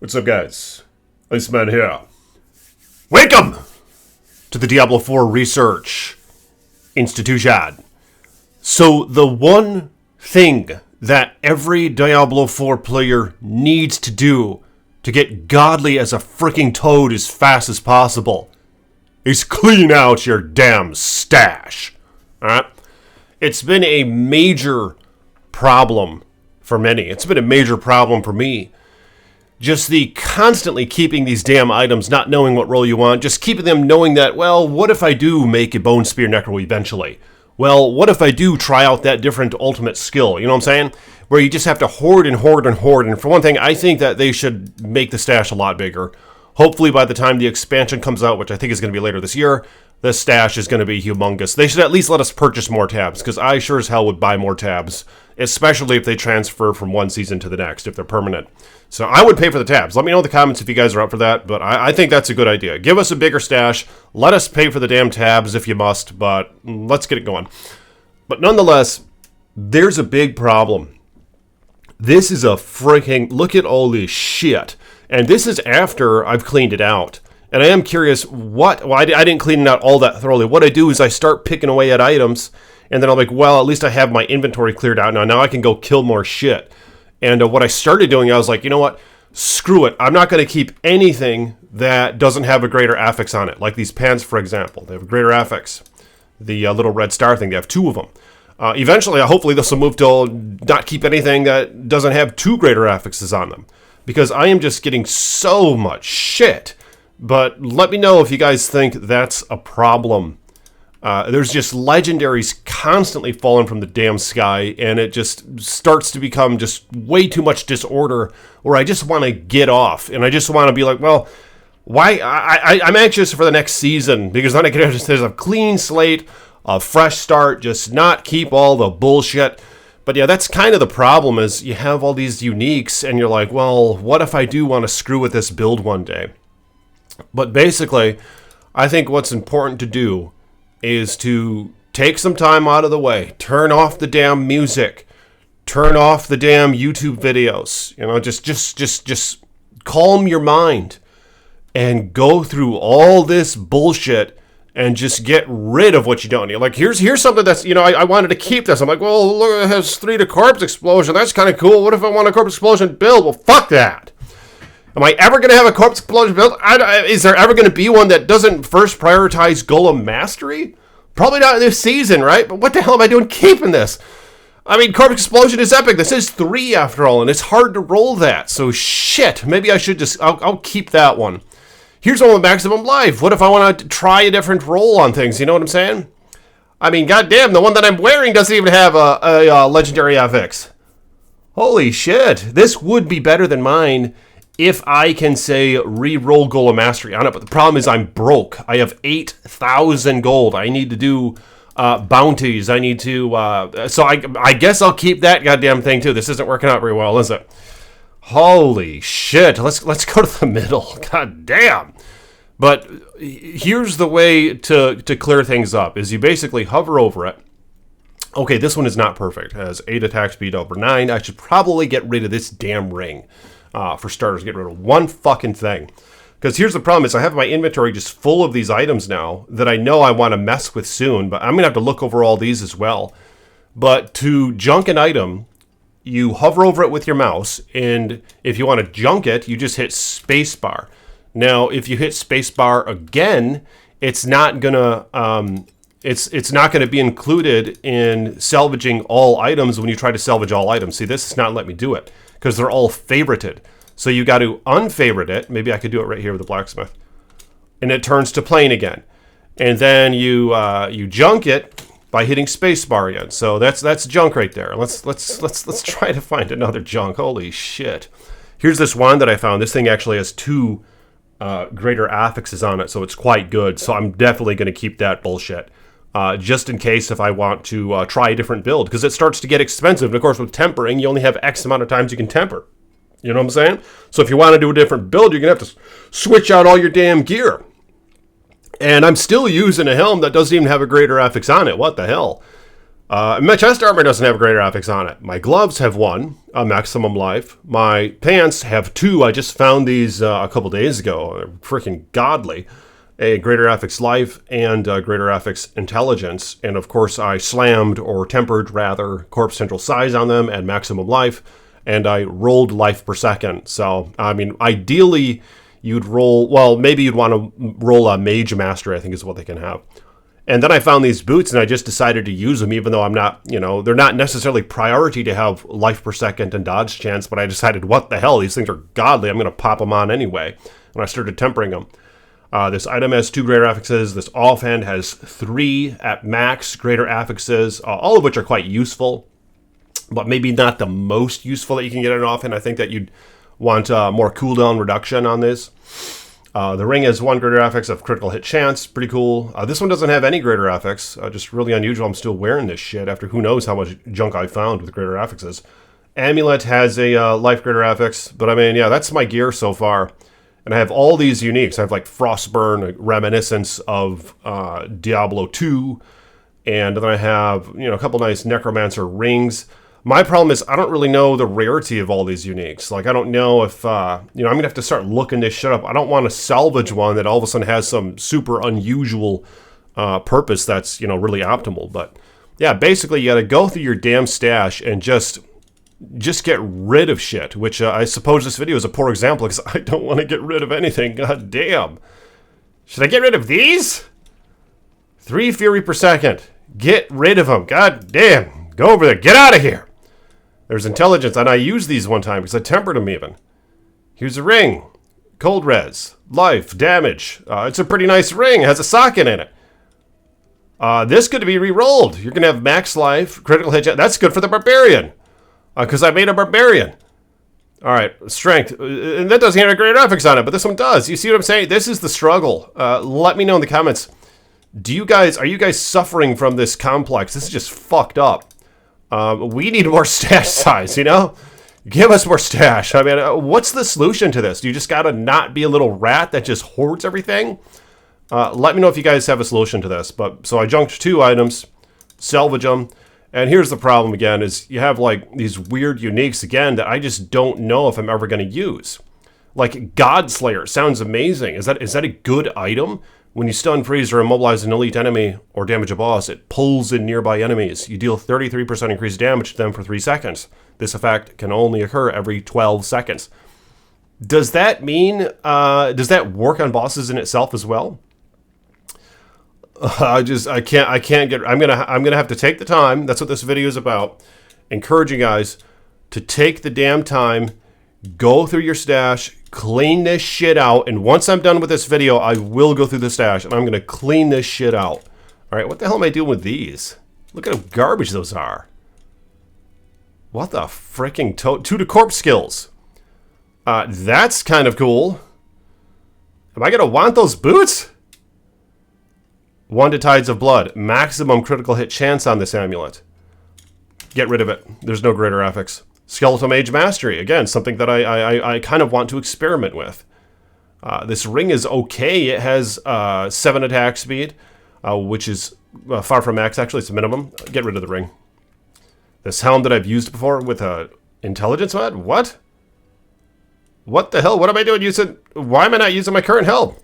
What's up, guys? Iceman here. Welcome to the Diablo 4 Research Institution. So, the one thing that every Diablo 4 player needs to do to get godly as a freaking toad as fast as possible is clean out your damn stash. Alright? It's been a major problem for many. It's been a major problem for me. Just the constantly keeping these damn items, not knowing what role you want, just keeping them knowing that, well, what if I do make a Bone Spear Necro eventually? Well, what if I do try out that different ultimate skill? You know what I'm saying? Where you just have to hoard and hoard and hoard. And for one thing, I think that they should make the stash a lot bigger. Hopefully by the time the expansion comes out, which I think is going to be later this year, the stash is going to be humongous. They should at least let us purchase more tabs, because I sure as hell would buy more tabs, especially if they transfer from one season to the next, if they're permanent. So I would pay for the tabs. Let me know in the comments if you guys are up for that, but I think that's a good idea. Give us a bigger stash. Let us pay for the damn tabs if you must, but let's get it going. But nonetheless, there's a big problem. This is a freaking... Look at all this shit. And this is after I've cleaned it out. And I am curious what... Well, I didn't clean it out all that thoroughly. What I do is I start picking away at items, and then I'm like, well, at least I have my inventory cleared out now. Now I can go kill more shit. And what I started doing, I was like, you know what? Screw it. I'm not going to keep anything that doesn't have a greater affix on it. Like these pants, for example. They have a greater affix. The little red star thing, they have two of them. Eventually, hopefully this will move to not keep anything that doesn't have two greater affixes on them. Because I am just getting so much shit. But let me know if you guys think that's a problem. There's just legendaries constantly falling from the damn sky, and it just starts to become just way too much disorder, where I just want to get off, and I just want to be like, well, why? I'm anxious for the next season, because then I can just, there's a clean slate, a fresh start, just not keep all the bullshit. But yeah, that's kind of the problem, is you have all these uniques, and you're like, well, what if I do want to screw with this build one day? But basically, I think what's important to do is to take some time out of the way, turn off the damn music, turn off the damn YouTube videos, you know, just calm your mind and go through all this bullshit and just get rid of what you don't need. Like, here's something that's, you know, I wanted to keep this. I'm like, well, look, it has 3 to corpse explosion. That's kind of cool. What if I want a corpse explosion build? Well, fuck that. Am I ever going to have a corpse explosion build? Is there ever going to be one that doesn't first prioritize Golem Mastery? Probably not this season, right? But what the hell am I doing keeping this? I mean, corpse explosion is epic. This is 3 after all, and it's hard to roll that. So shit, maybe I should just... I'll keep that one. Here's one with maximum life. What if I want to try a different roll on things? You know what I'm saying? I mean, goddamn, the one that I'm wearing doesn't even have a legendary FX. Holy shit. This would be better than mine if I can, say, re-roll Golem Mastery on it. But the problem is I'm broke. I have 8,000 gold. I need to do bounties. I need to... so I guess I'll keep that goddamn thing, too. This isn't working out very well, is it? Holy shit. Let's go to the middle. God damn. But here's the way to clear things up, is you basically hover over it. Okay, this one is not perfect. It has 8 attack speed over 9. I should probably get rid of this damn ring. For starters, get rid of one fucking thing. Because here's the problem, is I have my inventory just full of these items now that I know I want to mess with soon, but I'm going to have to look over all these as well. But to junk an item, you hover over it with your mouse, and if you want to junk it, you just hit spacebar. Now, if you hit spacebar again, it's not gonna it's not gonna be included in salvaging all items when you try to salvage all items. See, this is not letting me do it, because they're all favorited. So you got to unfavorite it. Maybe I could do it right here with the blacksmith. And it turns to plain again. And then you junk it by hitting spacebar again. So that's junk right there. Let's try to find another junk. Holy shit. Here's this one that I found. This thing actually has 2 greater affixes on it, so it's quite good. So I'm definitely going to keep that bullshit. Just in case if I want to try a different build, because it starts to get expensive. And of course, with tempering, you only have X amount of times you can temper. You know what I'm saying? So if you want to do a different build, you're going to have to switch out all your damn gear. And I'm still using a helm that doesn't even have a greater affix on it. What the hell? My chest armor doesn't have greater affix on it. My gloves have one, maximum life. My pants have two. I just found these a couple days ago. They're freaking godly. A greater affix life and greater affix intelligence. And of course, I slammed, or tempered rather, corpse central size on them and maximum life. And I rolled life per second. So, I mean, ideally, you'd roll, well, maybe you'd want to roll a mage mastery, I think is what they can have. And then I found these boots and I just decided to use them, even though I'm not, you know, they're not necessarily priority to have life per second and dodge chance, but I decided, what the hell, these things are godly, I'm going to pop them on anyway. And I started tempering them. This item has 2 greater affixes. This offhand has 3 at max greater affixes, all of which are quite useful, but maybe not the most useful that you can get an offhand. I think that you'd want more cooldown reduction on this. The ring has 1 greater affix of critical hit chance. Pretty cool. This one doesn't have any greater affix. Just really unusual. I'm still wearing this shit after who knows how much junk I found with greater affixes. Amulet has a life greater affix. But I mean, yeah, that's my gear so far. And I have all these uniques. I have like Frostburn, a reminiscence of Diablo 2. And then I have, you know, a couple nice Necromancer rings. My problem is I don't really know the rarity of all these uniques. Like, I don't know if, you know, I'm going to have to start looking this shit up. I don't want to salvage one that all of a sudden has some super unusual purpose that's, you know, really optimal. But, yeah, basically you got to go through your damn stash and just get rid of shit, which I suppose this video is a poor example because I don't want to get rid of anything. God damn. Should I get rid of these? 3 fury per second. Get rid of them. God damn. Go over there. Get out of here. There's intelligence, and I used these one time because I tempered them even. Here's a ring. Cold res. Life. Damage. It's a pretty nice ring. It has a socket in it. This could be re-rolled. You're going to have max life, critical hit. That's good for the barbarian. Because I made a barbarian. Alright, strength. And that doesn't have a greater affix on it, but this one does. You see what I'm saying? This is the struggle. Let me know in the comments. Are you guys suffering from this complex? This is just fucked up. We need more stash size, you know? Give us more stash. I mean, what's the solution to this? Do you just gotta not be a little rat that just hoards everything? Let me know if you guys have a solution to this. But so I junked 2 items, salvage them, and here's the problem again, is you have like these weird uniques again that I just don't know if I'm ever gonna use. Like Godslayer sounds amazing. Is that a good item? When you stun, freeze, or immobilize an elite enemy or damage a boss, it pulls in nearby enemies. You deal 33% increased damage to them for 3 seconds. This effect can only occur every 12 seconds. Does that mean, does that work on bosses in itself as well? I'm gonna have to take the time. That's what this video is about. Encourage you guys to take the damn time, go through your stash, clean this shit out, and once I'm done with this video, I will go through the stash, and I'm going to clean this shit out. Alright, what the hell am I doing with these? Look at how garbage those are. What the fricking 2 to corpse skills. That's kind of cool. Am I going to want those boots? 1 to Tides of Blood. Maximum critical hit chance on this amulet. Get rid of it. There's no greater affix. Skeletal Mage Mastery. Again, something that I kind of want to experiment with. This ring is okay. It has 7 attack speed, which is far from max, actually. It's a minimum. Get rid of the ring. This helm that I've used before with a intelligence mod? What? What the hell? What am I doing using? Why am I not using my current helm?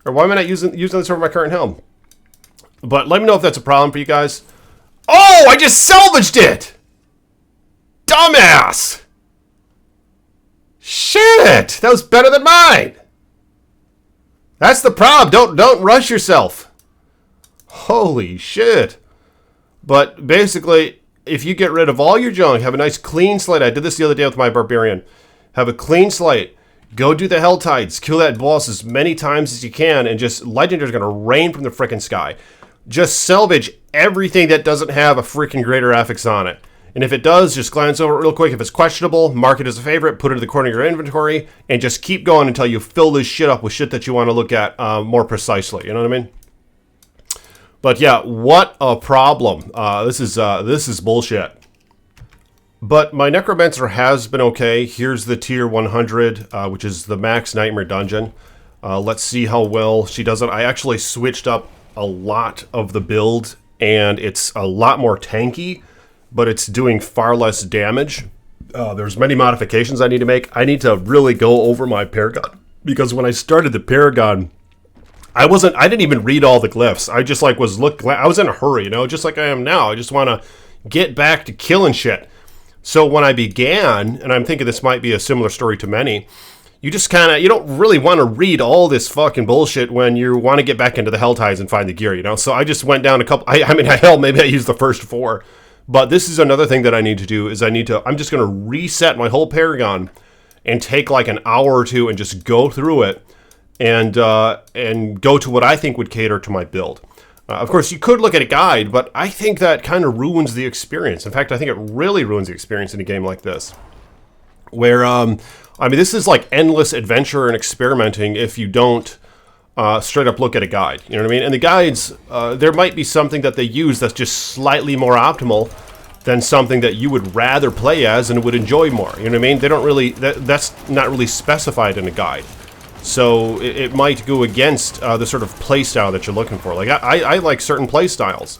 Or why am I not using this over my current helm? But let me know if that's a problem for you guys. Oh, I just salvaged it! Dumbass! Shit! That was better than mine! That's the problem. Don't rush yourself. Holy shit. But basically, if you get rid of all your junk, have a nice clean slate. I did this the other day with my barbarian. Have a clean slate. Go do the Hell Tides. Kill that boss as many times as you can, and just legendary's gonna rain from the frickin' sky. Just salvage everything that doesn't have a freaking greater affix on it. And if it does, just glance over it real quick. If it's questionable, mark it as a favorite, put it in the corner of your inventory, and just keep going until you fill this shit up with shit that you want to look at more precisely. You know what I mean? But yeah, what a problem. This is bullshit. But my Necromancer has been okay. Here's the tier 100, which is the max Nightmare Dungeon. Let's see how well she does it. I actually switched up a lot of the build and it's a lot more tanky, but it's doing far less damage. There's many modifications I need to make. I need to really go over my Paragon, because when I started the Paragon, I didn't even read all the glyphs. I just I was in a hurry, just like I am now. I just want to get back to killing shit. So when I began, and I'm thinking this might be a similar story to many, you just you don't really want to read all this fucking bullshit when you want to get back into the Helltides and find the gear, So I just went down a couple, maybe I used the first 4. But this is another thing that I need to do, is I'm just going to reset my whole Paragon and take like an hour or two and just go through it and go to what I think would cater to my build. Of course, you could look at a guide, but I think that kind of ruins the experience. In fact, I think it really ruins the experience in a game like this, where, this is like endless adventure and experimenting if you don't straight up look at a guide. You know what I mean? And the guides, there might be something that they use that's just slightly more optimal than something that you would rather play as and would enjoy more. You know what I mean? They don't really, that's not really specified in a guide. So it might go against the sort of play style that you're looking for. Like I like certain play styles.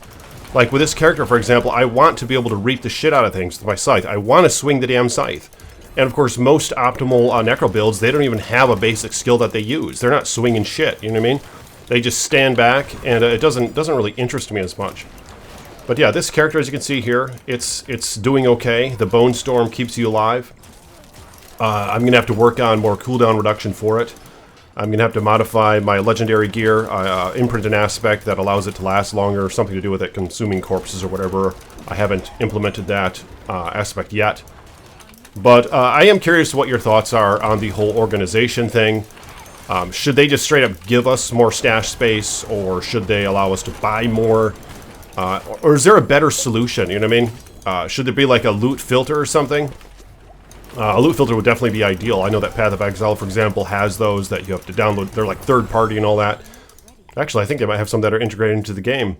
Like with this character, for example, I want to be able to reap the shit out of things with my scythe. I want to swing the damn scythe. And of course, most optimal necro builds, they don't even have a basic skill that they use. They're not swinging shit. You know what I mean? They just stand back, and it doesn't really interest me as much. But yeah, this character, as you can see here, it's doing okay. The Bone Storm keeps you alive. I'm gonna have to work on more cooldown reduction for it. I'm going to have to modify my legendary gear, imprint an aspect that allows it to last longer, something to do with it consuming corpses or whatever. I haven't implemented that aspect yet. But I am curious what your thoughts are on the whole organization thing. Should they just straight up give us more stash space, or should they allow us to buy more? Or is there a better solution, you know what I mean? Should there be like a loot filter or something? A loot filter would definitely be ideal. I know that Path of Exile, for example, has those that you have to download. They're like third-party and all that. Actually, I think they might have some that are integrated into the game.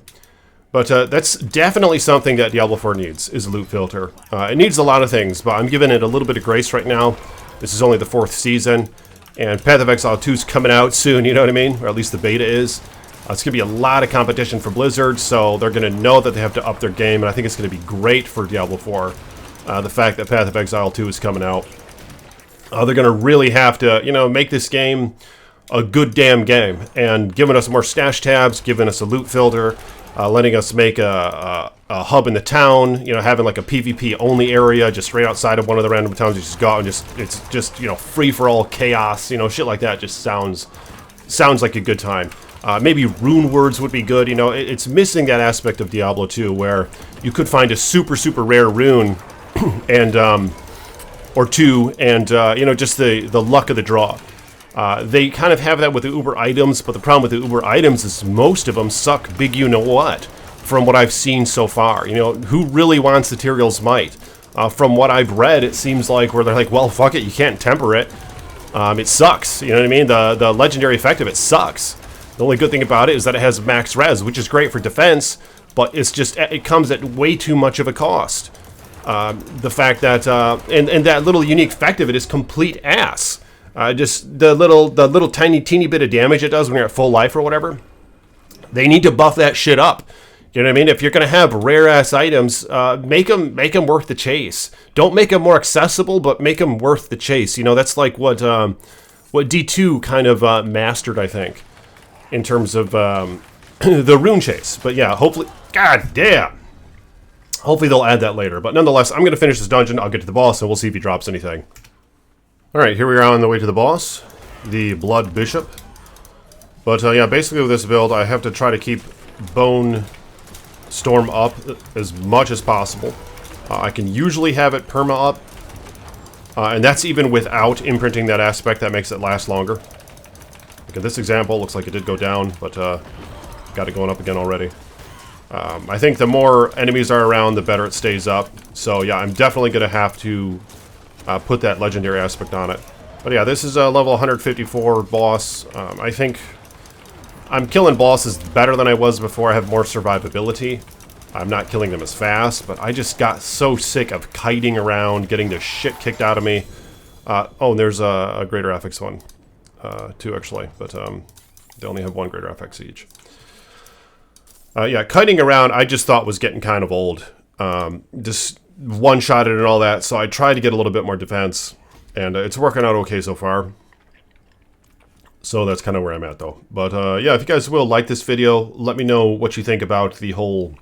But that's definitely something that Diablo 4 needs, is a loot filter. It needs a lot of things, but I'm giving it a little bit of grace right now. This is only the 4th season, and Path of Exile 2 is coming out soon, you know what I mean? Or at least the beta is. It's going to be a lot of competition for Blizzard, so they're going to know that they have to up their game, and I think it's going to be great for Diablo 4. The fact that Path of Exile 2 is coming out. They're going to really have to, make this game a good damn game. And giving us more stash tabs, giving us a loot filter, letting us make a hub in the town, having like a PvP only area just right outside of one of the random towns. You just go out and it's just, free for all chaos, shit like that just sounds like a good time. Maybe rune words would be good, it's missing that aspect of Diablo 2 where you could find a super, super rare rune and or two, and just the luck of the draw. They kind of have that with the Uber items, but the problem with the Uber items is most of them suck big you-know-what, from what I've seen so far. Who really wants the Tyrael's Might? From what I've read, it seems like where they're like, well, fuck it, you can't temper it. It sucks, you know what I mean? The legendary effect of it sucks. The only good thing about it is that it has max res, which is great for defense, but it comes at way too much of a cost. The fact that and that little unique effect of it is complete ass. Just the little teeny bit of damage it does when you're at full life or whatever. They need to buff that shit up. You know what I mean? If you're gonna have rare ass items, make them worth the chase. Don't make them more accessible, but make them worth the chase. That's like what D2 kind of mastered, I think, in terms of the rune chase. But yeah, hopefully, god damn. Hopefully they'll add that later. But nonetheless, I'm going to finish this dungeon. I'll get to the boss, and we'll see if he drops anything. Alright, here we are on the way to the boss. The Blood Bishop. But yeah, basically with this build, I have to try to keep Bone Storm up as much as possible. I can usually have it perma up. And that's even without imprinting that aspect that makes it last longer. Look at this example. Looks like it did go down, but got it going up again already. I think the more enemies are around, the better it stays up. So yeah, I'm definitely going to have to put that legendary aspect on it. But yeah, this is a level 154 boss. I think I'm killing bosses better than I was before. I have more survivability. I'm not killing them as fast, but I just got so sick of kiting around, getting the shit kicked out of me. Oh, and there's a greater FX one. Two, actually, but they only have one greater FX each. Yeah, kiting around I just thought was getting kind of old. Just one-shotted and all that, so I tried to get a little bit more defense, and it's working out okay so far. So that's kind of where I'm at, though. But yeah, if you guys will like this video, let me know what you think about the whole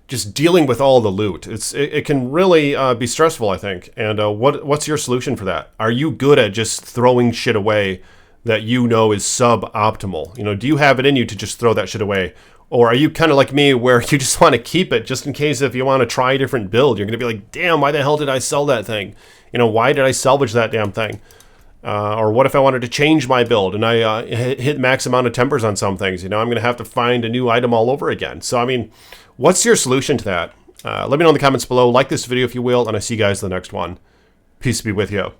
just dealing with all the loot. It can really be stressful, I think. And what's your solution for that? Are you good at just throwing shit away that you know is suboptimal? You know, do you have it in you to just throw that shit away? Or are you kind of like me where you just want to keep it just in case if you want to try a different build, you're going to be like, damn, why the hell did I sell that thing? You know, why did I salvage that damn thing? Or what if I wanted to change my build and I hit max amount of tempers on some things? You know, I'm going to have to find a new item all over again. So, I mean, what's your solution to that? Let me know in the comments below. Like this video if you will, and I see you guys in the next one. Peace be with you.